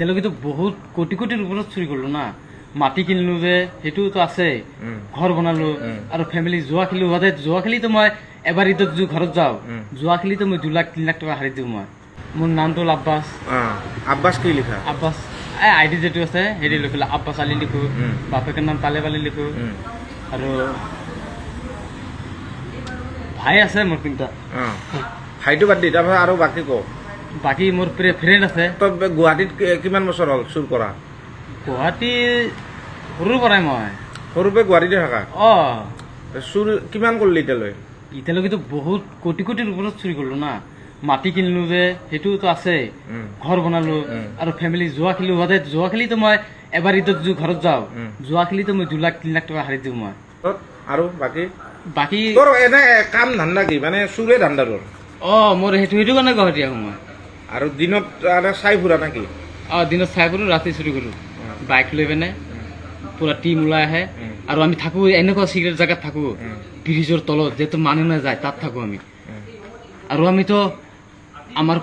তেওঁলোকেতো বহুত কোটি কোটিৰ ওপৰত চুৰি কৰিলো না মাটি কিনিলো যে সেইটোতো আছে ঘৰ বনালো আৰু ফেমিলি জুৱা খেলিলো জুৱা খেলিতো মই এবাৰ ঈদত ঘৰত যাওঁ জুৱা খেলিতো মই 2 লাখ 3 লাখ টকা হাৰি দিওঁ মই মোৰ নামটো হ'ল আব্বাছ আব্বাছ কি লিখা আব্বাছ আইডি যেটো আছে হেৰি লিখিলো আব্বাছ আলী লিখো বাপেকৰ নাম তালেব আলী লিখো আৰু ভাই আছে মোৰ 3টা ভাইটো বাদ দি তাৰপিছত আৰু বাকী ক বাকী মোৰ ফ্ৰেণ্ড আছে তই গুৱাহাটীত কিমান বছৰ হ'ল চুৰ কৰা গুৱাহাটী সৰুৰ পৰাই মই সৰুৰ পৰা গুৱাহাটীতে থাকা চুৰ কিমান কৰিলি এতিয়ালৈকেতো বহুত কোটি কোটিৰ ওপৰত চুৰি কৰিলো না মাটি কিনিলো যে সেইটোতো আছে ঘৰ বনালো আৰু ফেমিলি জুৱা খেলিলো জুৱা খেলিতো মই এবাৰ ঈদত ঘৰত যাওঁ জুৱা খেলিতো মই 2 লাখ 3 লাখ টকা হাৰি দিওঁ মই আৰু বাকী বাকী তোৰ এনে কাম ধান্দা কি মানে চুৰে ধান্দা তোৰ মোৰ সেইটো কাৰণে গুৱাহাটী আহোঁ মই আৰু দিনত চাই ফুৰা নেকি দিনত চাই ফুৰো ৰাতি চুৰি কৰো বাইক লৈ পিনে পুৰা টিম ওলাই আহে আৰু আমি থাকো এনেকুৱা চিক্ৰেট জেগাত থাকো ব্ৰিজৰ তলত যিহেতু মানুহ নাযায় তাত থাকো আমি আৰু আমিতো আমাৰ